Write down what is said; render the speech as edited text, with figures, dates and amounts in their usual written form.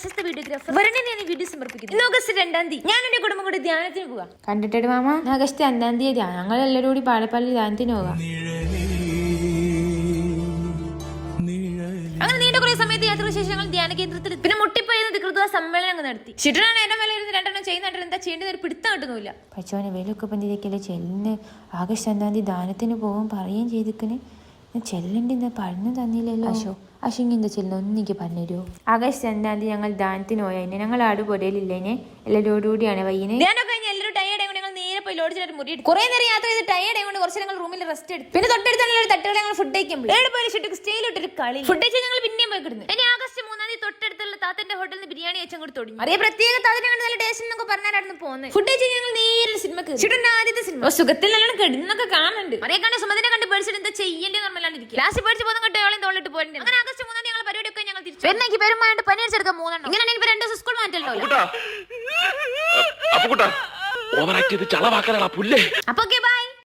പ്രശസ്ത videographer വരണനെയാണ് video സമർപ്പിക്കുന്നത്. August 2-ാം തീയതി ഞാൻ എന്റെ കുടുംബം കൂടി ധ്യാനത്തിന് പോവാം. കണ്ടിട്ട് മാമ ഓഗസ്റ്റ് 2-ാം തീയതി ഞങ്ങൾ എല്ലാവരും കൂടി പാലപ്പള്ളി ധ്യാനത്തിന് പോകാം. അങ്ങനെ നീണ്ട കുറെ സമയത്ത് യാത്രാവിശേഷങ്ങൾ ധ്യാന കേന്ദ്രത്തിൽ പിന്നെ മുട്ടിപ്പോയെന്ന് കൃത്വ സമ്മേളനം നടത്തി. ഷിട്ടനാണ് എന്നെ മേലെ ഇരുന്ന് 2 ചെയ്യുന്നുണ്ട്. എന്താ ചെയ്യേണ്ടത് ഒരു പിടുത്തം കിട്ടുന്നില്ല. പച്ചോനെ വേലൊക്കെ പന്തിരിക്കല്ലേ ചെല്ലിന് ഓഗസ്റ്റ് 2-ാം തീയതി ദാനത്തിന് പോകും പറയുകയും ചെയ്തിക്കണ്. ചെല്ലണ്ടി എന്താ പറഞ്ഞു തന്നില്ലല്ലോ. അശുങ്ങി എന്താ ചെല്ലുന്ന ഒന്നിക്ക് പറഞ്ഞുതരുമോ? ഓഗസ്റ്റ് 2-ാം തീയതി ഞങ്ങൾ ദാനത്തിന് പോയതിനെ ഞങ്ങൾ ആട് പൊരയിലില്ലേനെ എല്ലാവരോടുകൂടിയാണ് വൈകിനെ. ധ്യാനം കഴിഞ്ഞ് എല്ലാവരും ടയേർഡ് ആയതുകൊണ്ട് ഞങ്ങൾ നേരെ പോയി ലോഡ്ജിലായിട്ട് മുറി എടുത്തു. കുറെ നേരം യാത്ര ചെയ്ത് ടയേർഡ് ആയതുകൊണ്ട് കുറച്ച് ഞങ്ങൾ റൂമിൽ റെസ്റ്റ് എടുത്തു. പിന്നെ തൊട്ടടുത്തുള്ള ഒരു തട്ടുകൾ ഞങ്ങൾ ഫുഡ് കഴിക്കുമ്പോൾ ഏഴ് പോയി ഷിട്ട് സ്റ്റേയിലിട്ടൊരു കളി ഫുഡ് കഴിച്ചാൽ ഞങ്ങൾ പിന്നെയും പോയി കിടന്നു. ഇനി ഓഗസ്റ്റ് 3-ാം തീയതി തൊട്ടടുത്തുള്ള താത്തന്റെ ഹോട്ടലിൽ നിന്ന് ബിരിയാണി അയച്ചും കൂടി തുടങ്ങി. അതേ പ്രത്യേക താത്തനെ കണ്ട് നല്ല ടേസ്റ്റ് എന്നൊക്കെ പറഞ്ഞായിരുന്നു പോകുന്നത്. ഫുഡ് കഴിച്ചാൽ ഞങ്ങൾ നേരെ സിനിമക്ക് ഷിട്ടിന്റെ ആദ്യത്തെ സിനിമ സുഖത്തിൽ നല്ലോണം കിടന്നൊക്കെ കാണുന്നുണ്ട്. അതേ കണ്ട് സുമതിനെ കണ്ട് പേടിച്ചിട്ട് എന്താ ചെയ്യേണ്ടത് ഓർമ്മയില്ലാണ്ടിരിക്കും. ലാസ്റ്റ് പേടിച്ച് പോകുന്ന കണ്ട് അവളെ തോളിട്ട് പോയിട്ടുണ്ട്. അങ്ങനെ ഓഗസ്റ്റ് 3-ാം തീയതി ഞങ്ങൾ പരിപാടിയൊക്കെ ഞങ്ങൾ തിരിച്ചു വരുന്നെങ്കിൽ പെരുമായിട്ട് പനി അടിച്ചെടുക്കാൻ 3 ഇങ്ങനെ എനിക്ക് 2 ദിവസം സ്കൂൾ മാറ്റല്ലോ. അപ്പൊ ബൈ.